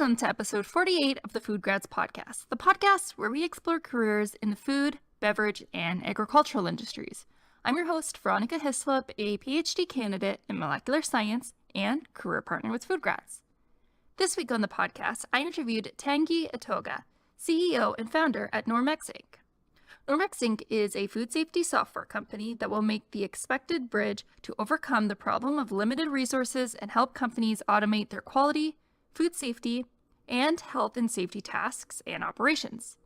Welcome to episode 48 of the FoodGrads Podcast, the podcast where we explore careers in the food, beverage, and agricultural industries. I'm your host, Veronica Hislop, a PhD candidate in molecular science and career partner with FoodGrads. This week on the podcast, I interviewed Tanguy Etoga, CEO and founder at Normex Inc. Normex Inc. is a food safety software company that will make the expected bridge to overcome the problem of limited resources and help companies automate their quality, food safety, and health and safety tasks and operations.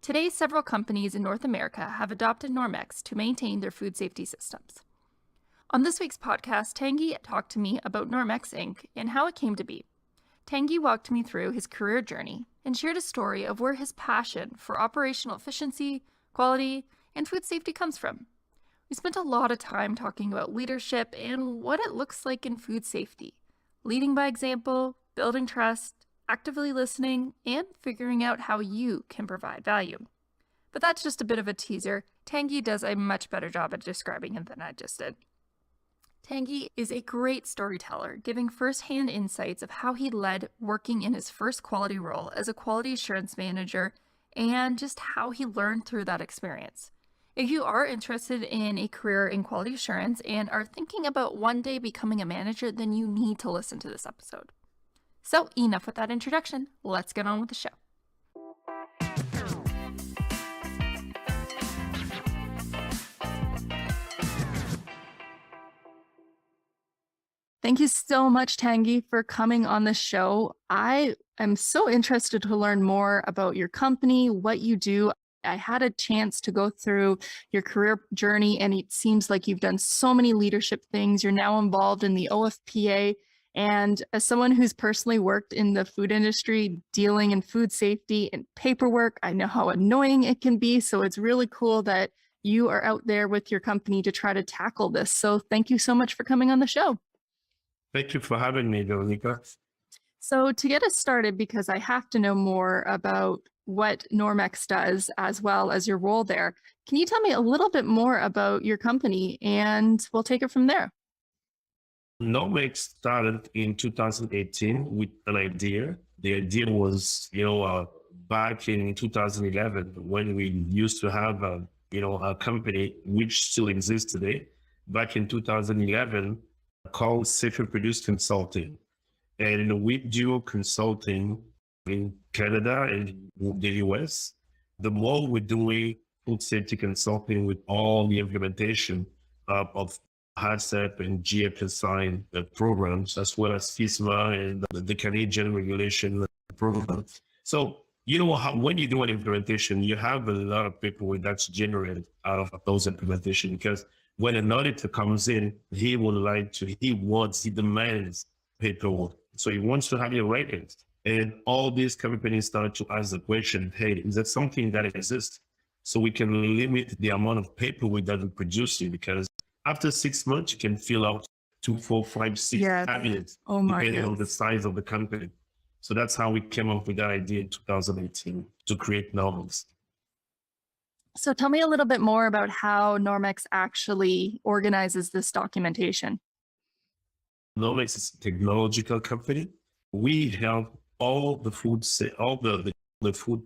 Today, several companies in North America have adopted Normex to maintain their food safety systems. On this week's podcast, Tanguy talked to me about Normex Inc. and how it came to be. Tanguy walked me through his career journey and shared a story of where his passion for operational efficiency, quality, and food safety comes from. We spent a lot of time talking about leadership and what it looks like in food safety, leading by example, building trust, actively listening, and figuring out how you can provide value. But that's just a bit of a teaser. Tanguy does a much better job at describing it than I just did. Tanguy is a great storyteller, giving firsthand insights of how he led working in his first quality role as a quality assurance manager and just how he learned through that experience. If you are interested in a career in quality assurance and are thinking about one day becoming a manager, then you need to listen to this episode. So enough with that introduction, let's get on with the show. Thank you so much, Tanguy, for coming on the show. I am so interested to learn more about your company, what you do. I had a chance to go through your career journey, and it seems like you've done so many leadership things. You're now involved in the OFPA. And as someone who's personally worked in the food industry, dealing in food safety and paperwork, I know how annoying it can be. So it's really cool that you are out there with your company to try to tackle this. So thank you so much for coming on the show. Thank you for having me, Veronica. So to get us started, because I have to know more about what Normex does as well as your role there, can you tell me a little bit more about your company and we'll take it from there? Normex started in 2018 with an idea. The idea was, back in 2011, when we used to have, a company which still exists today, back in 2011, called Safer Produce Consulting. And we do consulting in Canada and the US. The more we're doing food safety consulting with all the implementation of HACCP and GFSI programs, as well as FISMA and the Canadian regulation program. So, when you do an implementation, you have a lot of paperwork that's generated out of those implementations, because when an auditor comes in, he demands paperwork. So he wants to have your ratings. And all these companies start to ask the question, hey, is that something that exists? So we can limit the amount of paperwork that we're producing, because after 6 months, you can fill out 2, 4, 5, 6 cabinets, depending on the size of the company. So that's how we came up with that idea in 2018 to create Normex. So tell me a little bit more about how Normex actually organizes this documentation. Normex is a technological company. We help all the food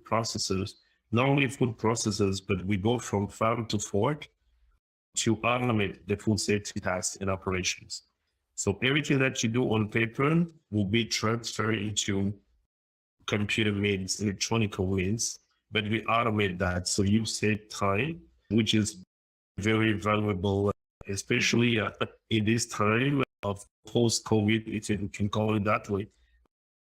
processors, not only food processors, but we go from farm to fork to automate the food safety tasks and operations. So everything that you do on paper will be transferred into computer means, electronic means, but we automate that. So you save time, which is very valuable, especially in this time of post-COVID, if you can call it that way.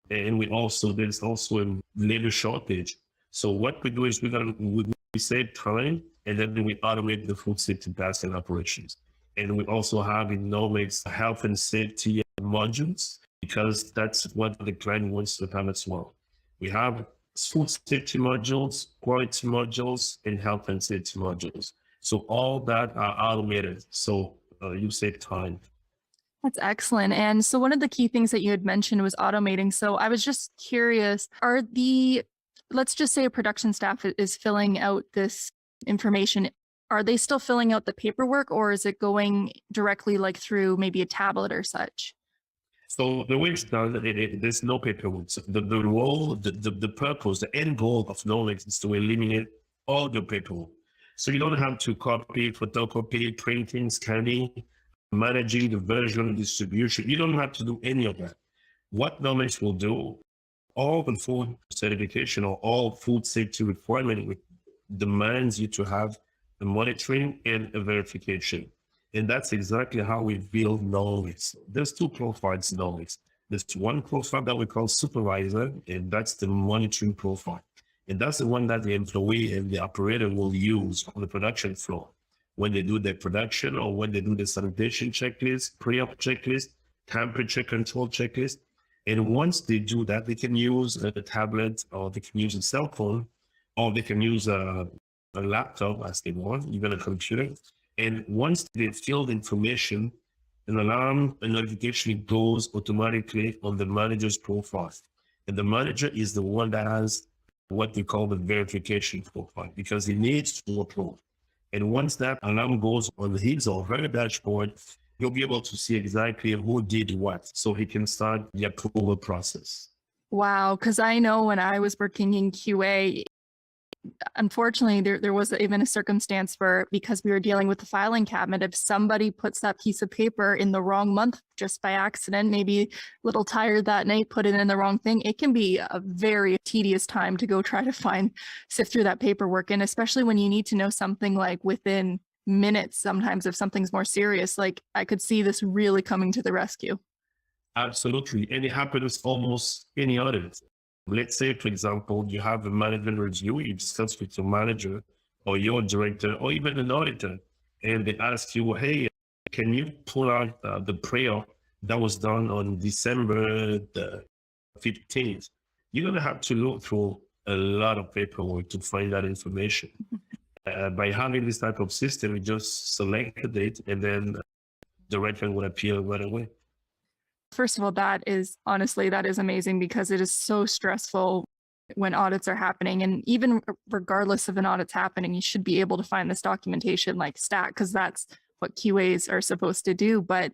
And there's also a labor shortage. So what we do is we save time, and then we automate the food safety tasks and operations. And we also have in Normex health and safety modules, because that's what the client wants to have as well. We have food safety modules, quality modules, and health and safety modules. So all that are automated. So you save time. That's excellent. And so one of the key things that you had mentioned was automating. So I was just curious, let's just say a production staff is filling out this information. Are they still filling out the paperwork, or is it going directly like through maybe a tablet or such? So the way it's done, there's no paperwork. So the role, the purpose, the end goal of Normex is to eliminate all the paperwork. So you don't have to copy, photocopy, printing, scanning, managing the version distribution. You don't have to do any of that. What Normex will do, all the food certification or all food safety requirement demands you to have a monitoring and a verification. And that's exactly how we build Normex. There's two profiles in Normex. There's one profile that we call supervisor, and that's the monitoring profile. And that's the one that the employee and the operator will use on the production floor when they do their production or when they do the sanitation checklist, pre-op checklist, temperature control checklist. And once they do that, they can use a tablet or they can use a cell phone or they can use a laptop as they want, even a computer. And once they fill the information, an alarm, a notification goes automatically on the manager's profile. And the manager is the one that has what we call the verification profile because he needs to approve. And once that alarm goes on his or her dashboard, you'll be able to see exactly who did what so he can start the approval process. Wow. Because I know when I was working in QA, unfortunately, there was even a circumstance where, because we were dealing with the filing cabinet, if somebody puts that piece of paper in the wrong month just by accident, maybe a little tired that night, put it in the wrong thing, it can be a very tedious time to go try to sift through that paperwork. And especially when you need to know something like within minutes, sometimes if something's more serious, like I could see this really coming to the rescue. Absolutely. And it happens almost any audit. Let's say, for example, you have a management review, you discuss with your manager or your director or even an auditor, and they ask you, hey, can you pull out the pre-op that was done on December the 15th? You're going to have to look through a lot of paperwork to find that information. By having this type of system, you just select the date and then the record will appear right away. First of all, that is amazing because it is so stressful when audits are happening. And even regardless of an audit's happening, you should be able to find this documentation like stat, because that's what QAs are supposed to do. But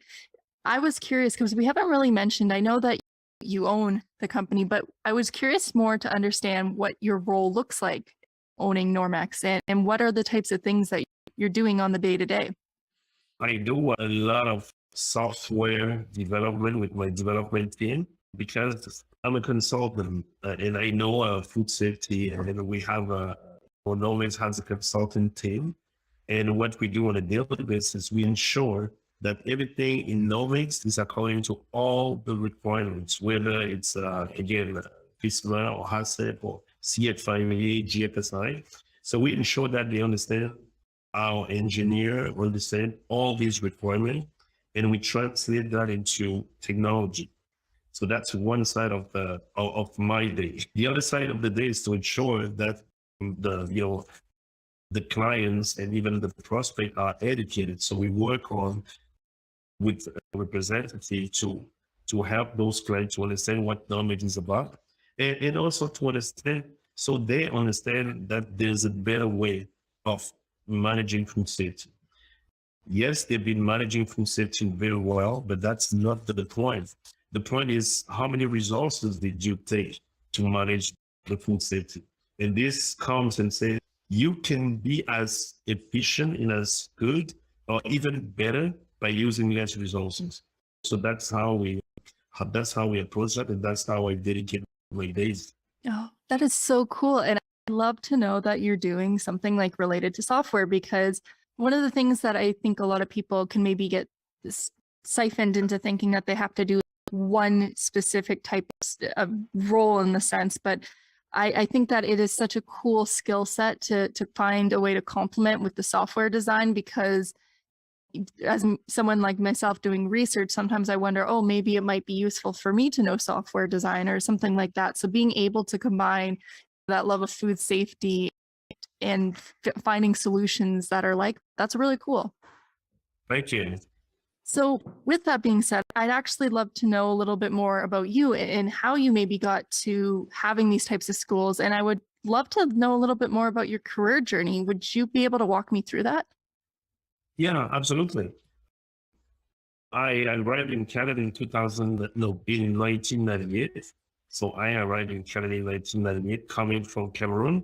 I was curious because we haven't really mentioned, I know that you own the company, but I was curious more to understand what your role looks like owning Normex and what are the types of things that you're doing on the day-to-day. I do a lot of software development with my development team because I'm a consultant and I know food safety, and we have Normex has a consultant team. And what we do on a daily basis, we ensure that everything in Normex is according to all the requirements, whether it's, again, FISMA or HACCP or CF5A, GFSI. So we ensure that they understand, our engineer understand all these requirements, and we translate that into technology. So that's one side of my day. The other side of the day is to ensure that the clients and even the prospect are educated. So we work with a representative to help those clients to understand what Normex is about, and also to understand, so they understand that there's a better way of managing food safety. Yes, they've been managing food safety very well, but that's not the point. The point is, how many resources did you take to manage the food safety? And this comes and says, you can be as efficient and as good or even better by using less resources. So that's how we approach that, and that's how I dedicate my days. Oh, that is so cool. And I love to know that you're doing something like related to software, because one of the things that I think a lot of people can maybe get siphoned into thinking that they have to do one specific type of role in the sense, but I think that it is such a cool skill set to find a way to complement with the software design, because as someone like myself doing research, sometimes I wonder, oh, maybe it might be useful for me to know software design or something like that. So being able to combine that love of food safety and finding solutions that are like, that's really cool. Thank you. So with that being said, I'd actually love to know a little bit more about you and how you maybe got to having these types of schools. And I would love to know a little bit more about your career journey. Would you be able to walk me through that? Yeah, absolutely. I arrived in Canada in 2000, no, in 1998. So I arrived in Canada in 1998, coming from Cameroon.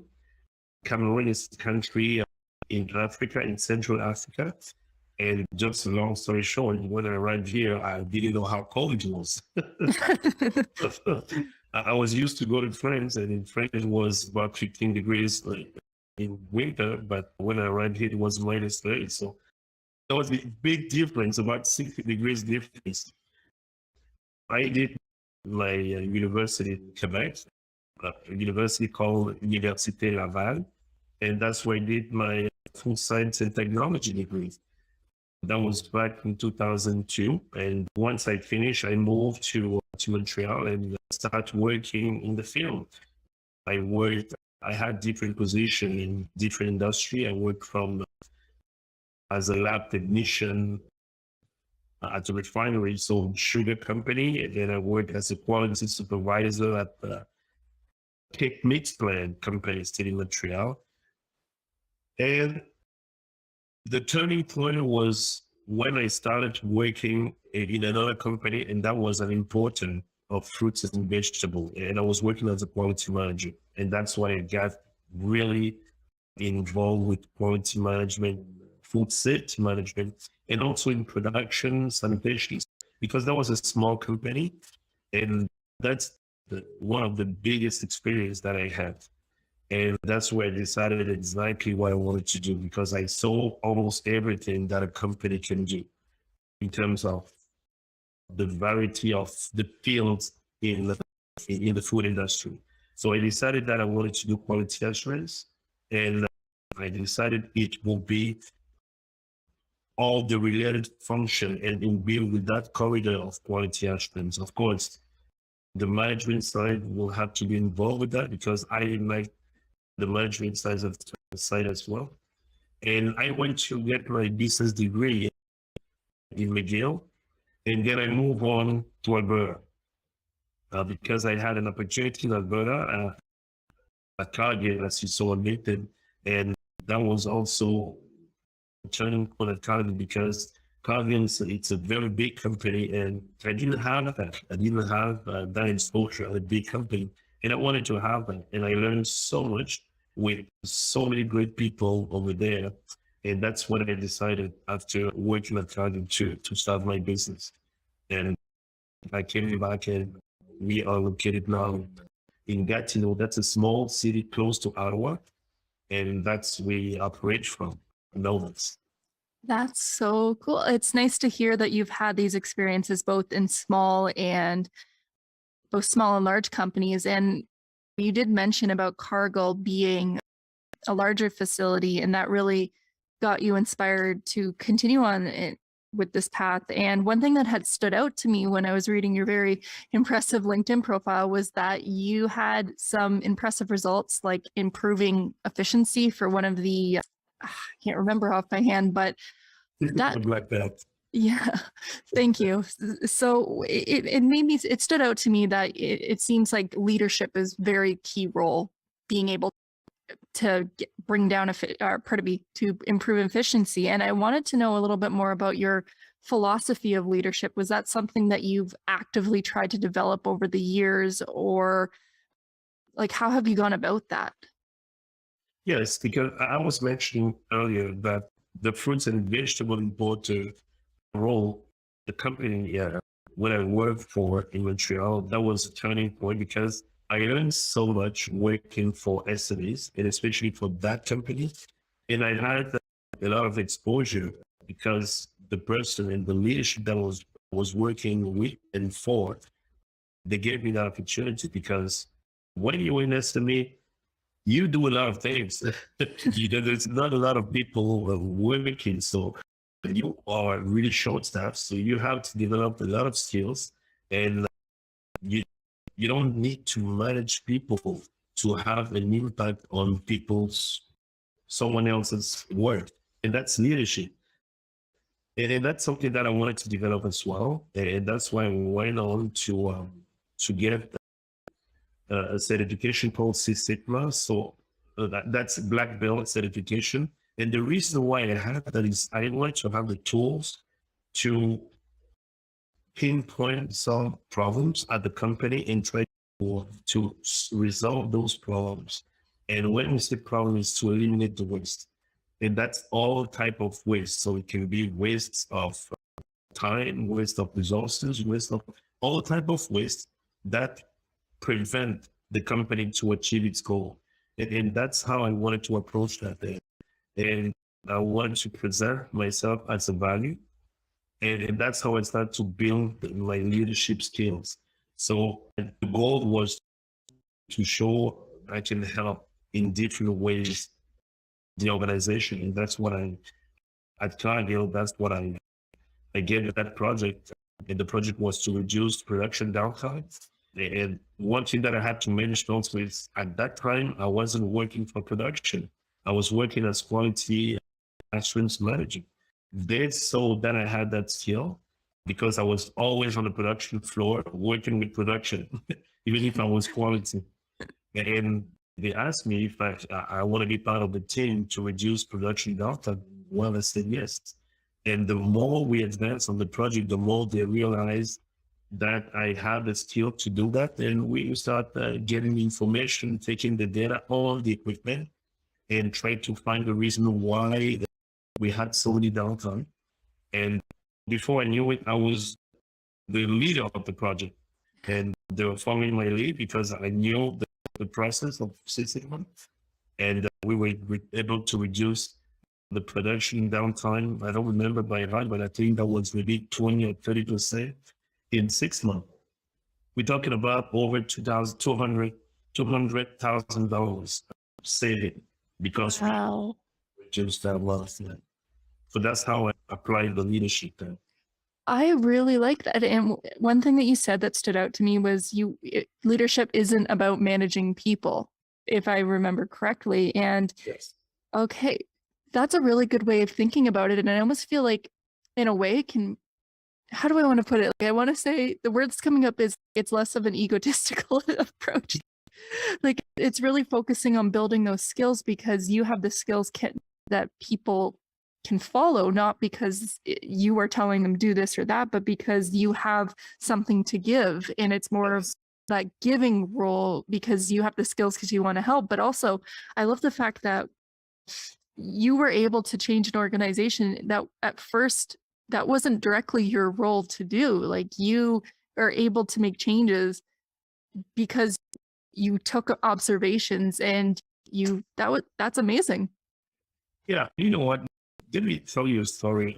Cameroon is a country in Africa, in Central Africa. And just a long story short, when I arrived here, I didn't know how cold it was. I was used to go to France, and in France it was about 15 degrees in winter, but when I arrived here, it was minus 30. So there was a big difference, about 60 degrees difference. I did my university in Quebec, a university called Université Laval, and that's where I did my food science and technology degree. That was back in 2002. And once I finished, I moved to Montreal and started working in the field. I had different positions in different industry. I worked as a lab technician at a refinery, so sugar company. And then I worked as a quality supervisor at the cake mix plant company still in Montreal. And the turning point was when I started working in another company, and that was an importer of fruits and vegetables. And I was working as a quality manager. And that's why I got really involved with quality management, food safety management, and also in production, sanitation, because that was a small company. And that's one of the biggest experience that I had. And that's where I decided exactly what I wanted to do, because I saw almost everything that a company can do in terms of the variety of the fields in the food industry. So I decided that I wanted to do quality assurance, and I decided it will be all the related function and build with that corridor of quality assurance. Of course, the management side will have to be involved with that, because I like the management side of the side as well. And I went to get my business degree in McGill, and then I moved on to Alberta because I had an opportunity in Alberta at Calgary, as you saw on LinkedIn, and that was also a turning point at Calgary, because Calgary it's a very big company, and I didn't have that. I didn't have that exposure at a big company, and I wanted to have that, and I learned so much with so many great people over there. And that's when I decided, after working at Calgary, to start my business. And I came back, and we are located now in Gatineau. That's a small city close to Ottawa, and that's where we operate from, Normex. That's so cool. It's nice to hear that you've had these experiences both in small and large companies. And you did mention about Cargill being a larger facility, and that really got you inspired to continue on with this path. And one thing that had stood out to me when I was reading your very impressive LinkedIn profile was that you had some impressive results, like improving efficiency for one of the, I can't remember off my hand, but that, like that. yeah, thank you. So it stood out to me that it seems like leadership is very key role, being able to bring down to improve efficiency. And I wanted to know a little bit more about your philosophy of leadership. Was that something that you've actively tried to develop over the years, or like how have you gone about that? Yes, because I was mentioning earlier that the fruits and vegetable importer role, the company when I worked for in Montreal, that was a turning point, because I learned so much working for SMEs, and especially for that company. And I had a lot of exposure, because the person and the leadership that was working with and for, they gave me that opportunity, because when you're in SME, you do a lot of things. There's not a lot of people working, so you are really short staffed. So you have to develop a lot of skills, and you don't need to manage people to have an impact on someone else's work. And that's leadership. And that's something that I wanted to develop as well. And that's why we went on to get a certification called Six Sigma. So that's black belt certification. And the reason why I have that is I want to have the tools to pinpoint some problems at the company and try to resolve those problems. And when we say problem is to eliminate the waste. And that's all type of waste. So it can be waste of time, waste of resources, waste of all type of waste that prevent the company to achieve its goal. And that's how I wanted to approach that thing. And I wanted to present myself as a value. And that's how I started to build my leadership skills. So the goal was to show I can help in different ways the organization. And that's what at Cargill, that's what I gave that project. And the project was to reduce production downtime. And one thing that I had to manage also is at that time, I wasn't working for production. I was working as quality assurance manager. They saw that I had that skill because I was always on the production floor working with production, even if I was quality. And they asked me if I want to be part of the team to reduce production downtime. Well, I said yes. And the more we advanced on the project, the more they realized that I have the skill to do that. And we start getting information, taking the data on the equipment and try to find the reason why we had so many downtime. And before I knew it, I was the leader of the project. And they were following my lead because I knew the process of system. And we were able to reduce the production downtime. I don't remember by heart, but I think that was maybe 20 or 30% in 6 months. We're talking about over $200,000 saving because we reduced that loss. So that's how I applied the leadership then. I really like that. And one thing that you said that stood out to me was leadership isn't about managing people, if I remember correctly. And yes. Okay, that's a really good way of thinking about it. And I almost feel like in a way how do I want to put it? Like, I want to say the word that's coming up is it's less of an egotistical approach. Like it's really focusing on building those skills because you have the skills that people can follow, not because you are telling them do this or that, but because you have something to give. And it's more of that giving role because you have the skills because you want to help. But also I love the fact that you were able to change an organization that at first that wasn't directly your role to do. Like you are able to make changes because you took observations and that's amazing. Yeah. You know what? Let me tell you a story.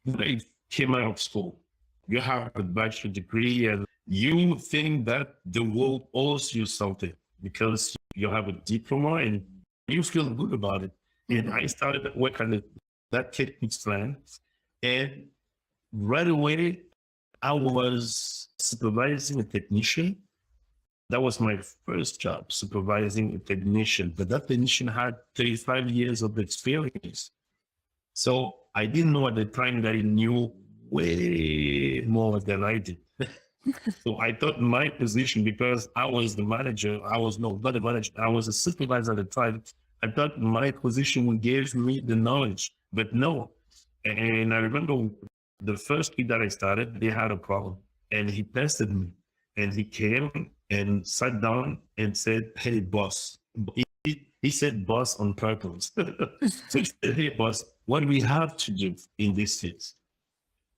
When I came out of school, you have a bachelor degree and you think that the world owes you something because you have a diploma and you feel good about it. And I started to work on that techniques plan. And right away, I was supervising a technician. That was my first job, supervising a technician. But that technician had 35 years of experience. So I didn't know at the time that he knew way more than I did. So I thought my position, because I was the manager, not the manager, I was a supervisor at the time. I thought my position gave me the knowledge, but no. And I remember the first week that I started, they had a problem and he tested me and he came and sat down and said, "Hey, boss." He said boss on purpose. So he said, "Hey, boss, what do we have to do in this case?"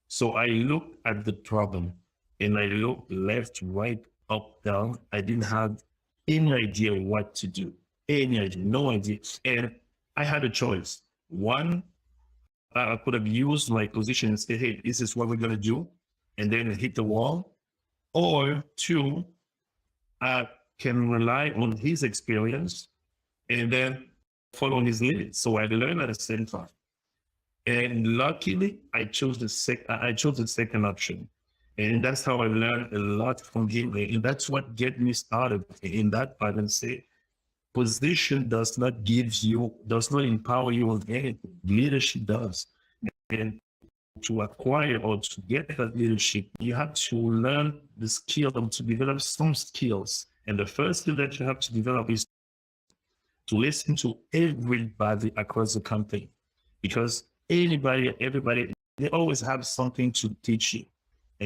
So I looked at the problem and I looked left, right, up, down. I didn't have any idea what to do. No idea. And I had a choice. One, I could have used my position and say, "Hey, this is what we're going to do," and then hit the wall. Or two, I can rely on his experience and then follow his lead. So I learned at the same time. And luckily, I chose the second option. And that's how I learned a lot from him. And that's what get me started in that part and say, position does not empower you on anything. Leadership does. And to acquire or to get that leadership, you have to learn the skill to develop some skills. And the first skill that you have to develop is to listen to everybody across the company, because everybody, they always have something to teach you.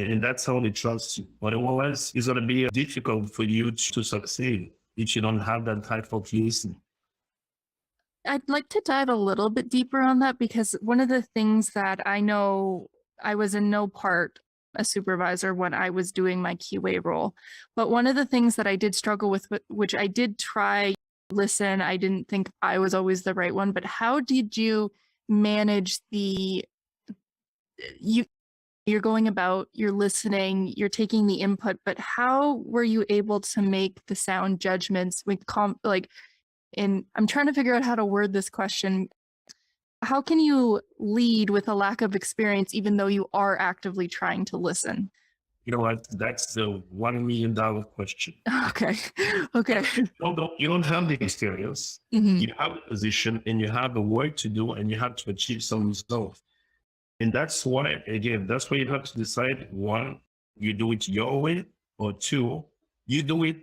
And that's how they trust you. Otherwise, it's going to be difficult for you to succeed if you don't have that type of listening. I'd like to dive a little bit deeper on that, because one of the things that I know, I was in no part a supervisor when I was doing my QA role, but one of the things that I did struggle with, which I did try listen, I didn't think I was always the right one, but how did you manage you're going about, you're listening, you're taking the input, but how were you able to make the sound judgments with and I'm trying to figure out how to word this question. How can you lead with a lack of experience, even though you are actively trying to listen? You know what? That's the $1 million question. Okay. Okay. You don't have the experience. Mhm. You have a position and you have a work to do and you have to achieve some results. And that's why, again, that's why you have to decide, one, you do it your way, or two, you do it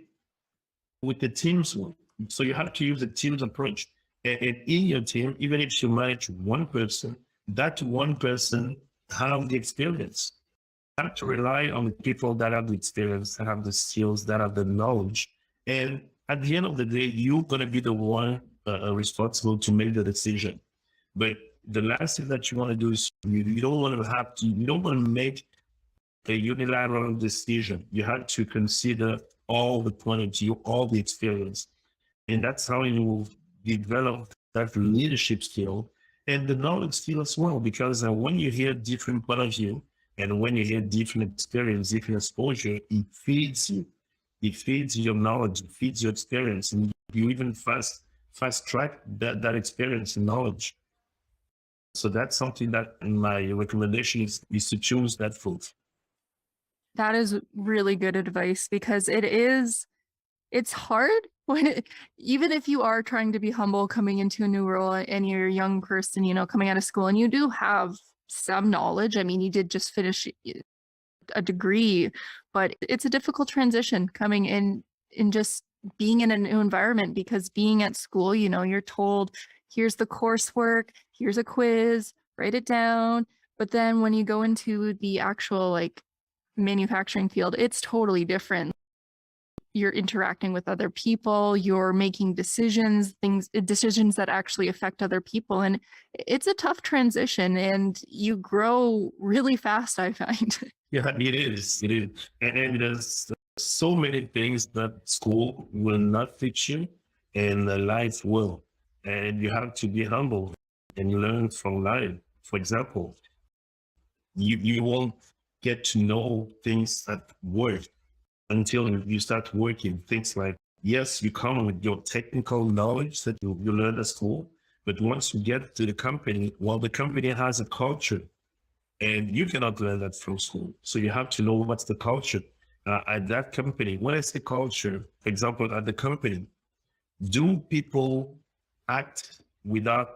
with the team's way. So you have to use a team's approach. And in your team, even if you manage one person, that one person have the experience. You have to rely on the people that have the experience, that have the skills, that have the knowledge. And at the end of the day, you're going to be the one responsible to make the decision. But the last thing that you want to do is you don't want to make a unilateral decision. You have to consider all the point of view, all the experience. And that's how you develop that leadership skill and the knowledge skill as well. Because when you hear different point of view and when you hear different experience, different exposure, it feeds you. It feeds your knowledge, it feeds your experience, and you even fast track that experience and knowledge. So that's something that my recommendation is to choose that food. That is really good advice, because it's hard when even if you are trying to be humble coming into a new role and you're a young person, coming out of school, and you do have some knowledge. I mean, you did just finish a degree, but it's a difficult transition coming in and just being in a new environment, because being at school, you're told, here's the coursework, here's a quiz, write it down. But then when you go into the actual manufacturing field, it's totally different. You're interacting with other people, you're making decisions that actually affect other people. And it's a tough transition, and you grow really fast, I find. Yeah, it is. It is. And there's so many things that school will not teach you and life will. And you have to be humble and you learn from life. For example, you won't get to know things that work until you start working. Things like, yes, you come with your technical knowledge that you learn at school, but once you get to the company, well, the company has a culture and you cannot learn that from school. So you have to know what's the culture at that company. When I say culture, for example, at the company, do people act without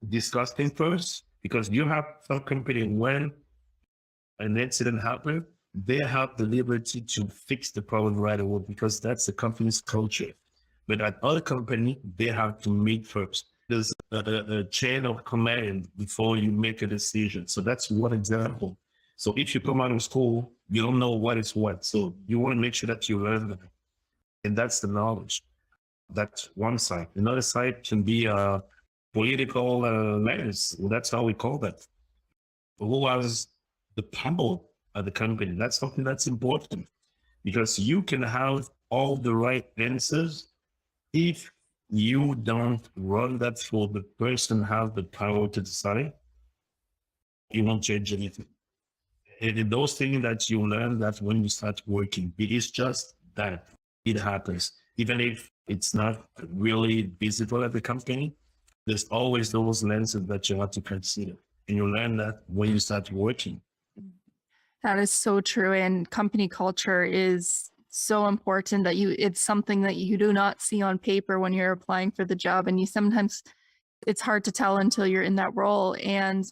discussing first? Because you have some company, when an incident happens, they have the liberty to fix the problem right away because that's the company's culture. But at other company, they have to meet first. There's a chain of command before you make a decision. So that's one example. So if you come out of school, you don't know what is what. So you want to make sure that you learn that. And that's the knowledge. That's one side. Another side can be political matters. That's how we call that. Who has the power at the company? That's something that's important, because you can have all the right answers. If you don't run that for the person have the power to decide, you won't change anything. And those things that you learn, that when you start working, it is just that it happens. Even if it's not really visible at the company, there's always those lenses that you have to consider. And you learn that when you start working. That is so true. And company culture is so important that it's something that you do not see on paper when you're applying for the job. And sometimes it's hard to tell until you're in that role. And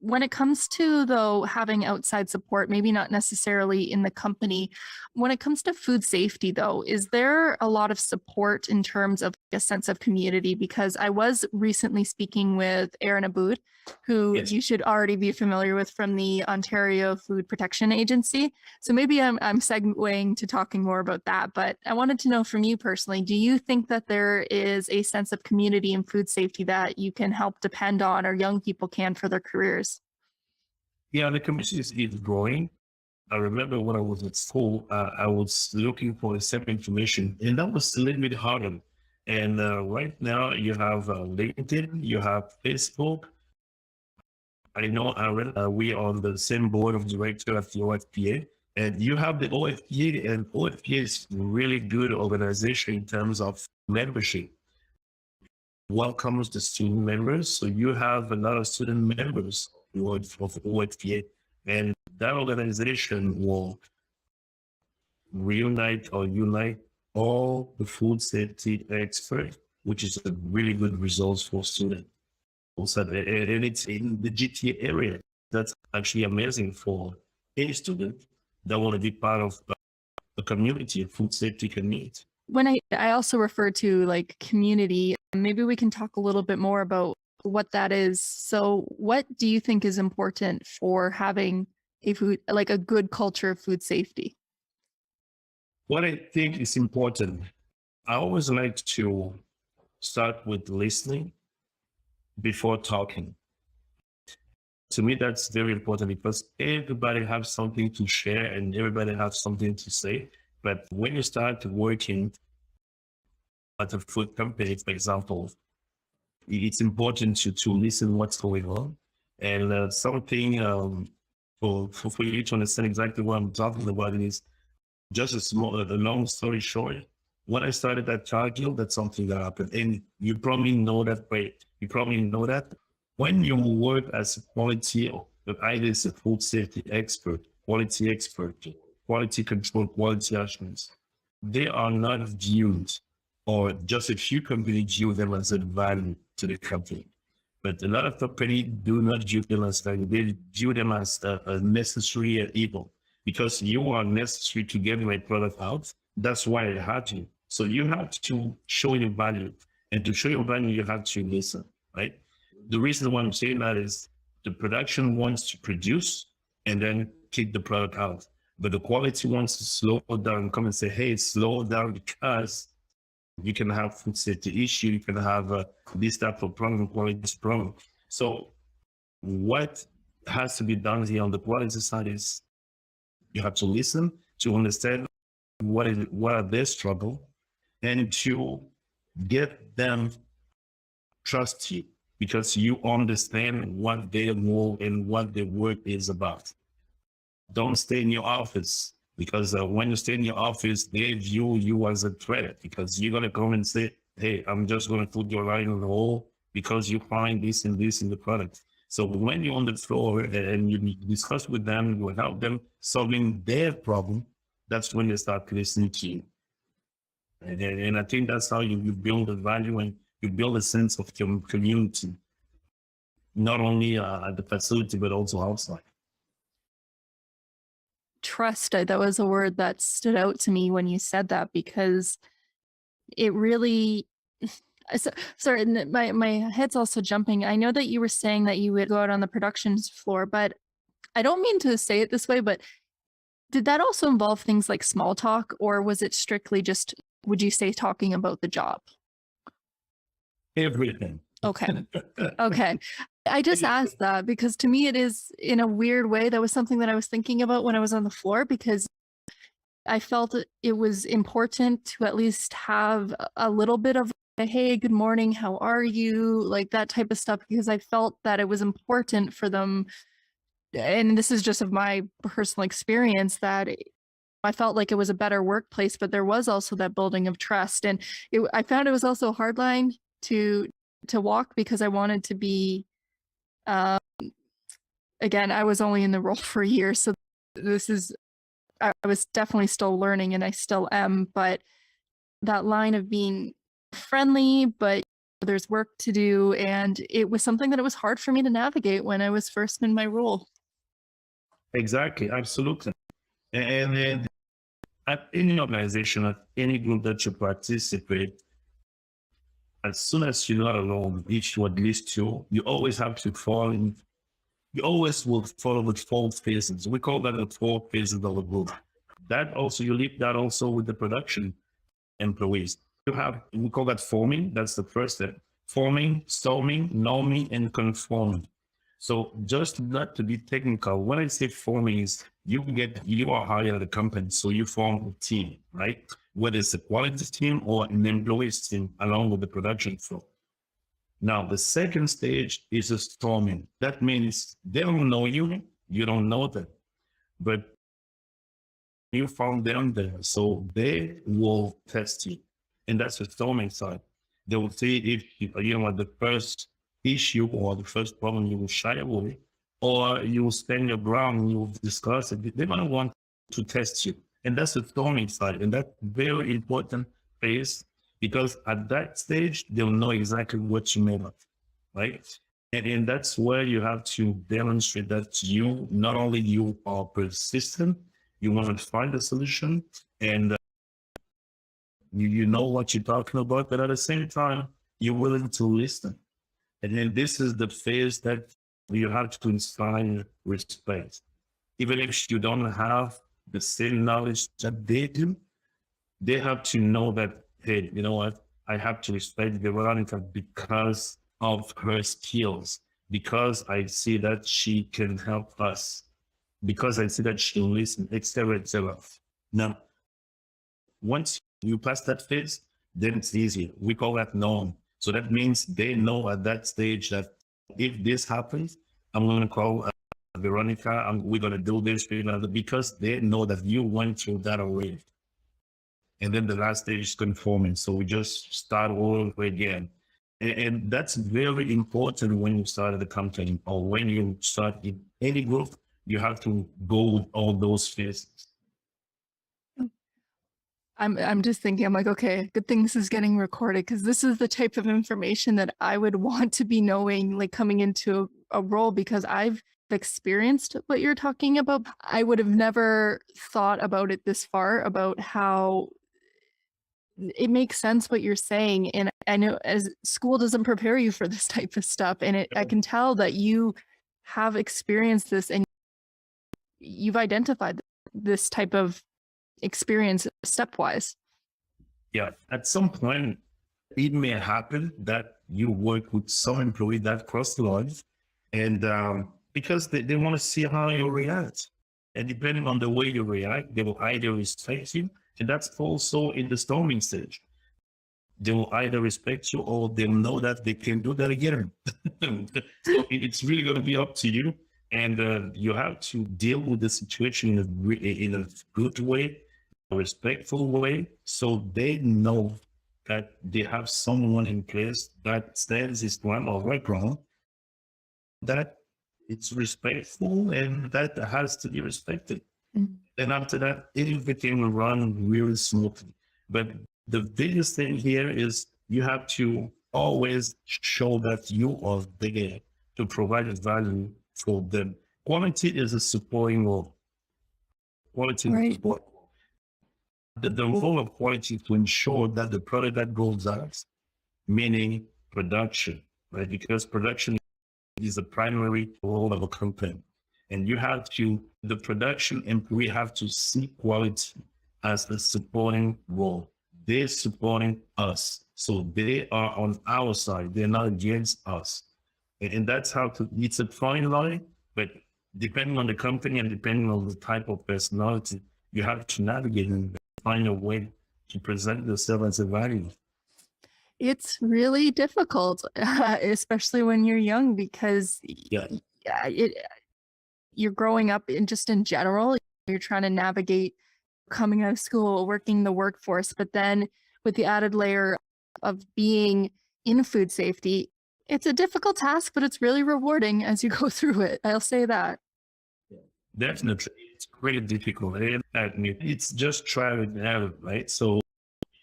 When it comes to, though, having outside support, maybe not necessarily in the company, when it comes to food safety, though, is there a lot of support in terms of a sense of community? Because I was recently speaking with Aaron Aboud, who Yes. you should already be familiar with from the Ontario Food Protection Agency. So maybe I'm segueing to talking more about that. But I wanted to know from you personally, do you think that there is a sense of community in food safety that you can help depend on, or young people can, for their careers? Yeah, the community is growing. I remember when I was at school, I was looking for the same information, and that was a little bit harder. And right now, you have LinkedIn, you have Facebook. I know, Aaron, we are on the same board of director at the OFPA, and you have the OFPA, and OFPA is really good organization in terms of membership. Welcomes the student members, so you have a lot of student members of OFPA, and that organization will reunite or unite all the food safety experts, which is a really good result for students. Also, and it's in the GTA area. That's actually amazing for any student that want to be part of a community, a food safety community. When I also refer to like community, maybe we can talk a little bit more about what that is. So what do you think is important for having a good culture of food safety? What I think is important, I always like to start with listening before talking. To me, that's very important because everybody has something to share and everybody has something to say. But when you start working at a food company, for example, it's important to listen what's going on. And something for you to understand exactly what I'm talking about is just a long story short. When I started at Cargill, that's something that happened. And you probably know that, when you work as a quality, or either as a food safety expert, quality control, quality assurance, they are not viewed, or just a few companies view them as a value to the company. But a lot of companies do not view them as value. They view them as a necessary evil, because you are necessary to get my product out. That's why I had you. So you have to show your value. And to show your value, you have to listen, right? The reason why I'm saying that is the production wants to produce and then kick the product out. But the quality wants to slow down, come and say, hey, slow down, because you can have food safety issue, you can have this type of problem, quality problem. So what has to be done here on the quality side is you have to listen to understand what are their struggle, and to get them trust you because you understand what their role and what their work is about. Don't stay in your office, because when you stay in your office, they view you as a threat, because you're going to come and say, hey, I'm just going to put your line on the hole because you find this and this in the product. So when you're on the floor and you discuss with them, you help them solving their problem, that's when they start listening to you. And I think that's how you build the value and you build a sense of community, not only at the facility, but also outside. Trust, that was a word that stood out to me when you said that, because it really, sorry, my head's also jumping. I know that you were saying that you would go out on the production floor, but I don't mean to say it this way, but did that also involve things like small talk, or was it strictly just, would you say, talking about the job? Everything. Okay. Okay. I just asked that because to me it is, in a weird way, that was something that I was thinking about when I was on the floor, because I felt it was important to at least have a little bit of a, hey, good morning, how are you? Like that type of stuff, because I felt that it was important for them. And this is just of my personal experience, that I felt like it was a better workplace, but there was also that building of trust. And I found it was also a hard line to walk, because I wanted to be, again, I was only in the role for a year. So I was definitely still learning, and I still am, but that line of being friendly, but there's work to do. And it was something that it was hard for me to navigate when I was first in my role. Exactly, absolutely. And then at any organization, at any group that you participate, as soon as you're not alone, each you at least two, you always have to fall in. You always will follow the 4 phases. We call that the 4 phases of a group. That also, you leave that also with the production employees. You have, we call that forming. That's the first step. Forming, storming, norming, and conforming. So just not to be technical, when I say forming is you are hired at a company, so you form a team, right? Whether it's a quality team or an employees team along with the production flow. Now, the second stage is a storming. That means they don't know you, you don't know them, but you found them there. So they will test you. And that's the storming side. They will see if you know the first issue or the first problem you will shy away, or you will stand your ground and you will discuss it. They're going to want to test you. And that's the storming side. And that's very important phase, because at that stage, they'll know exactly what you made of, right? And that's where you have to demonstrate that you, not only you are persistent, you want to find a solution, and you know what you're talking about, but at the same time, you're willing to listen. And then this is the phase that you have to inspire respect. Even if you don't have the same knowledge that they do, they have to know that, hey, you know what? I have to respect Veronica because of her skills, because I see that she can help us, because I see that she'll listen, etc., etc. Now, once you pass that phase, then it's easier. We call that norm. So that means they know at that stage that if this happens, I'm going to call Veronica, and we're going to do this, because they know that you went through that already. And then the last stage is conforming. So we just start all over again. And that's very important when you start at a company or when you start in any group, you have to go with all those phases. I'm just thinking, I'm like, okay, good thing this is getting recorded, because this is the type of information that I would want to be knowing, like coming into a role, because I've experienced what you're talking about. I would have never thought about it this far, about how it makes sense what you're saying. And I know as school doesn't prepare you for this type of stuff. And I can tell that you have experienced this and you've identified this type of experience stepwise. Yeah, at some point, it may happen that you work with some employee that cross the lines, and because they want to see how you react. And depending on the way you react, they will either respect you, and that's also in the storming stage. They will either respect you or they'll know that they can do that again. So it's really going to be up to you. And you have to deal with the situation in a good way, a respectful way, so they know that they have someone in place that stands his ground or right ground, that it's respectful and that has to be respected. Mm-hmm. And after that, everything will run really smoothly. But the biggest thing here is you have to always show that you are there to provide value for them. Quality is a supporting role. Quality is support. The role of quality is to ensure that the product that goes out, meaning production, right? Because production is the primary role of a company. And you have to, the production employee have to see quality as a supporting role. They're supporting us. So they are on our side. They're not against us. And that's how to, it's a fine line, but depending on the company and depending on the type of personality, you have to navigate and find a way to present yourself as a value. It's really difficult, especially when you're young, because you're growing up in general, you're trying to navigate coming out of school, working the workforce, but then with the added layer of being in food safety, it's a difficult task, but it's really rewarding as you go through it. I'll say that. Definitely. It's really difficult. It's just trial and error, right? So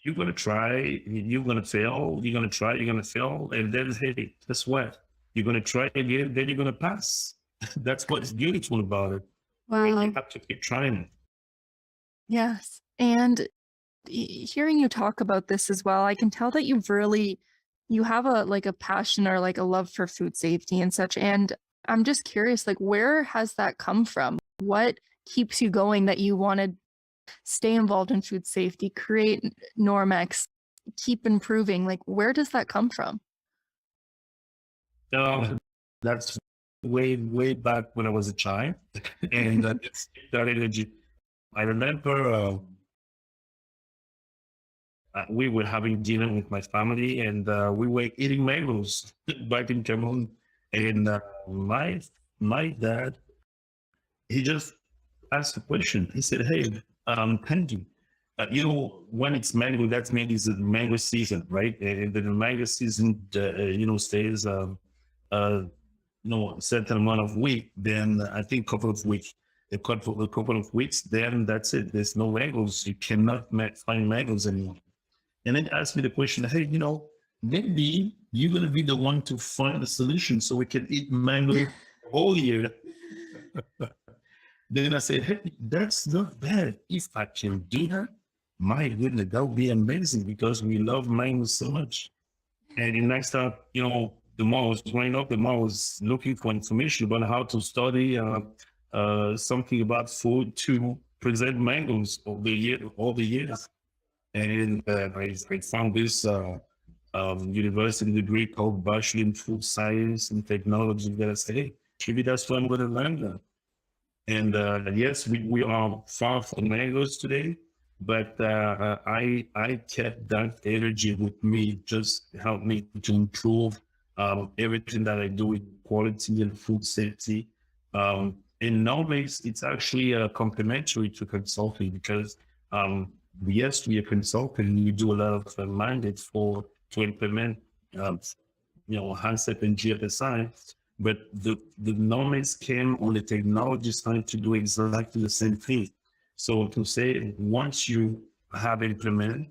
You're going to try, you're going to fail, you're going to try, you're going to fail. And then, hey, guess what? You're going to try again, then you're going to pass. That's what's beautiful about it. Wow. You have to keep trying. Yes. And hearing you talk about this as well, I can tell that you have a passion or like a love for food safety and such. And I'm just curious, like, where has that come from? What keeps you going that you want to stay involved in food safety, create Normex, keep improving? Like, where does that come from? That's way back when I was a child. And that energy. I remember we were having dinner with my family, and we were eating mangoes back in Cameroon. And my dad, he just asked a question. He said, "Hey, Tanguy, when it's mango, that means it's the mango season, right? And the mango season, stays a certain amount of week. Then I think a couple of weeks. Then that's it. There's no mangoes. You cannot find mangoes anymore." And then asked me the question, "Hey, maybe you're gonna be the one to find the solution so we can eat mango all year." Then I said, "Hey, that's not bad. If I can do that, my goodness, that would be amazing because we love mango so much." And the next time, the more I was growing up, the more I was looking for information about how to study something about food to present mangoes all the years. And I found this university degree called Bachelor in Food Science and Technology that I said, hey, maybe that's what I'm going to learn now. And yes, we are far from mangoes today, but I kept that energy with me, just helped me to improve everything that I do with quality and food safety. In Normex, it's actually complementary to consulting because yes, we are consulting. We do a lot of mandates to implement, HACCP and GFSI. But the Normex came on the technology side to do exactly the same thing. So to say, once you have implemented,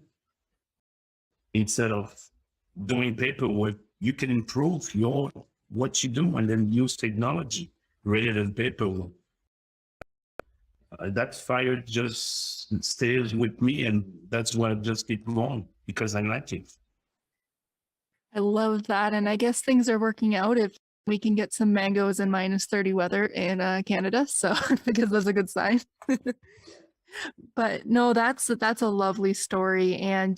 instead of doing paperwork, you can improve what you do and then use technology rather than paperwork. That fire just stays with me, and that's why I just keep going because I like it. I love that. And I guess things are working out if we can get some mangoes in -30 weather in Canada. So because that's a good sign. But no, that's a lovely story. And,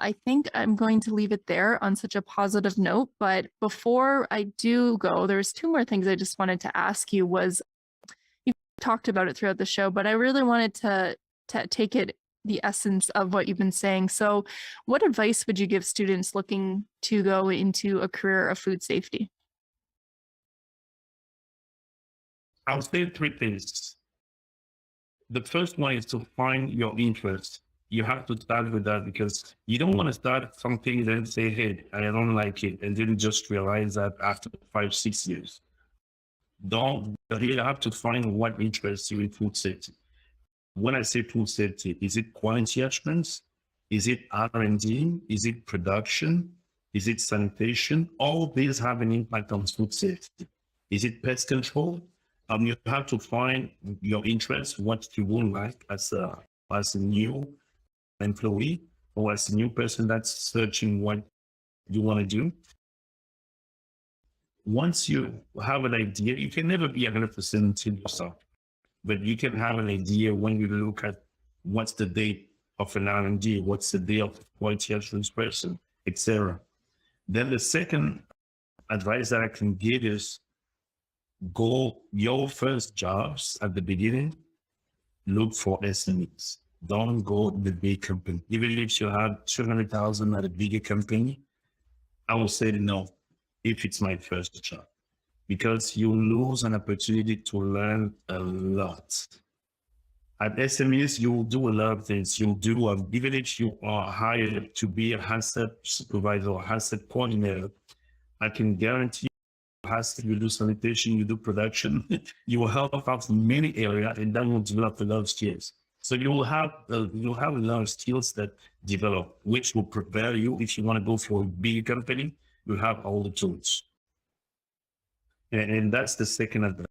I think I'm going to leave it there on such a positive note. But before I do go, there's 2 more things I just wanted to ask you. You talked about it throughout the show, but I really wanted to take it the essence of what you've been saying. So what advice would you give students looking to go into a career of food safety? I'll say 3 things. The first one is to find your interest. You have to start with that because you don't want to start something and then say, hey, I don't like it, and then just realize that after 5, 6 years. You have to find what interests you in food safety. When I say food safety, is it quality assurance? Is it R&D? Is it production? Is it sanitation? All these have an impact on food safety. Is it pest control? You have to find your interest, what you would like as a new employee or as a new person that's searching what you want to do. Once you have an idea, you can never be 100% in yourself, but you can have an idea when you look at what's the date of an R&D, what's the day of quality assurance person, etc. Then the second advice that I can give is go your first jobs at the beginning, look for SMEs. Don't go to the big company. Even if you have 200,000 at a bigger company, I will say no if it's my first job, because you lose an opportunity to learn a lot. At SMEs, you will do a lot of things. You'll do, even if you are hired to be a HACCP supervisor or HACCP coordinator, I can guarantee you do sanitation, you do production, you will help out in many areas, and then you'll develop a lot of skills. So you'll have a lot of skills that develop, which will prepare you if you want to go for a big company. You have all the tools, and that's the second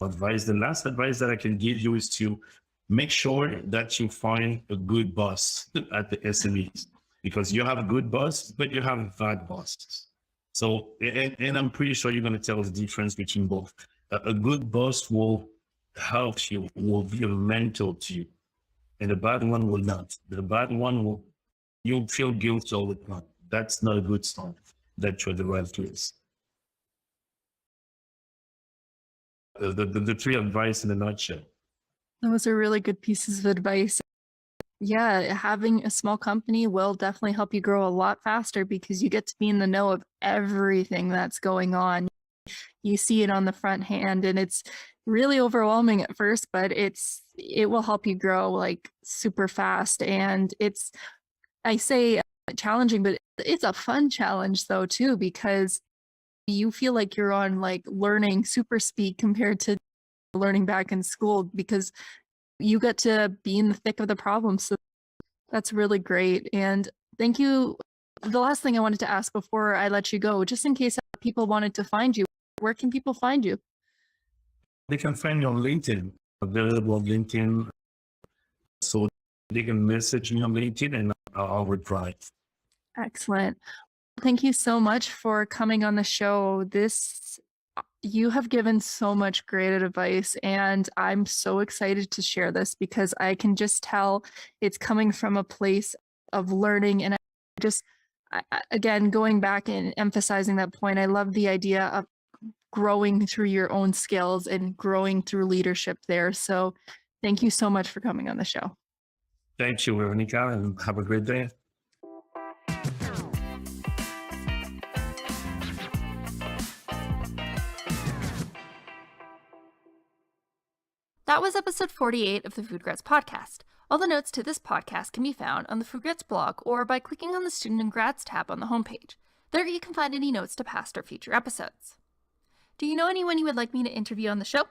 advice. The last advice that I can give you is to make sure that you find a good boss at the SMEs, because you have a good boss, but you have bad bosses. So, and I'm pretty sure you're going to tell the difference between both. A good boss will help you, will be a mentor to you, and the bad one will not. The bad one will, you'll feel guilty all the time. That's not a good sign that you're the right place. The three advice in a nutshell. Those are really good pieces of advice. Yeah, having a small company will definitely help you grow a lot faster because you get to be in the know of everything that's going on. You see it on the front hand, and it's really overwhelming at first, but it will help you grow like super fast. And I say challenging, but it's a fun challenge though too, because you feel like you're on like learning super speed compared to learning back in school, because you get to be in the thick of the problem. So that's really great. And thank you. The last thing I wanted to ask before I let you go, just in case people wanted to find you, where can people find you? They can find me on LinkedIn, available on LinkedIn. So they can message me on LinkedIn and I'll reply. Excellent. Thank you so much for coming on the show. You have given so much great advice, and I'm so excited to share this because I can just tell it's coming from a place of learning. And again, going back and emphasizing that point, I love the idea of growing through your own skills and growing through leadership there. So thank you so much for coming on the show. Thank you, Veronica, and have a great day. That was episode 48 of the FoodGrads Podcast. All the notes to this podcast can be found on the FoodGrads blog or by clicking on the Student and Grads tab on the homepage. There you can find any notes to past or future episodes. Do you know anyone you would like me to interview on the show?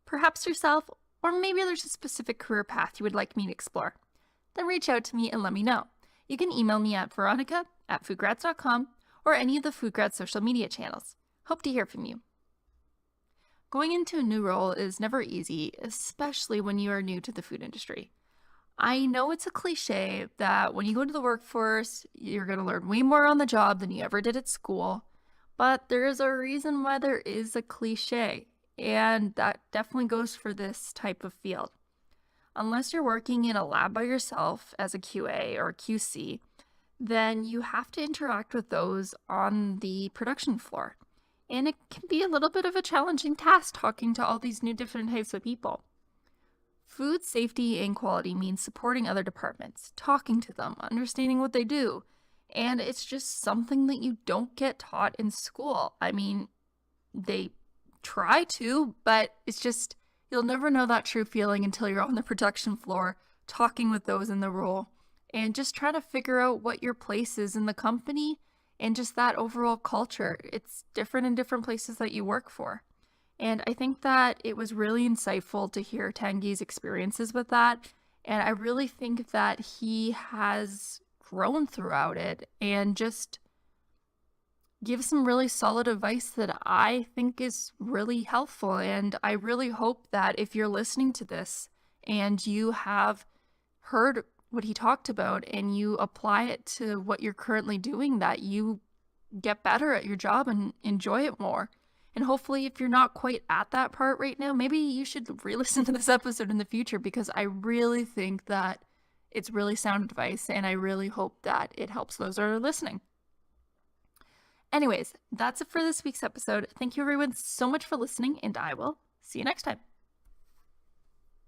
Perhaps yourself, or maybe there's a specific career path you would like me to explore. Then reach out to me and let me know. You can email me at veronica@foodgrads.com or any of the FoodGrads social media channels. Hope to hear from you. Going into a new role is never easy, especially when you are new to the food industry. I know it's a cliche that when you go into the workforce, you're going to learn way more on the job than you ever did at school, but there is a reason why there is a cliche, and that definitely goes for this type of field. Unless you're working in a lab by yourself as a QA or QC, then you have to interact with those on the production floor. And it can be a little bit of a challenging task talking to all these new different types of people. Food safety and quality means supporting other departments, talking to them, understanding what they do. And it's just something that you don't get taught in school. I mean, they try to, but it's just, you'll never know that true feeling until you're on the production floor, talking with those in the role, and just trying to figure out what your place is in the company. And just that overall culture, it's different in different places that you work for. And I think that it was really insightful to hear Tanguy's experiences with that. And I really think that he has grown throughout it and just give some really solid advice that I think is really helpful. And I really hope that if you're listening to this and you have heard what he talked about and you apply it to what you're currently doing, that you get better at your job and enjoy it more. And hopefully if you're not quite at that part right now, maybe you should re-listen to this episode in the future, because I really think that it's really sound advice and I really hope that it helps those that are listening. Anyways, that's it for this week's episode. Thank you everyone so much for listening, and I will see you next time.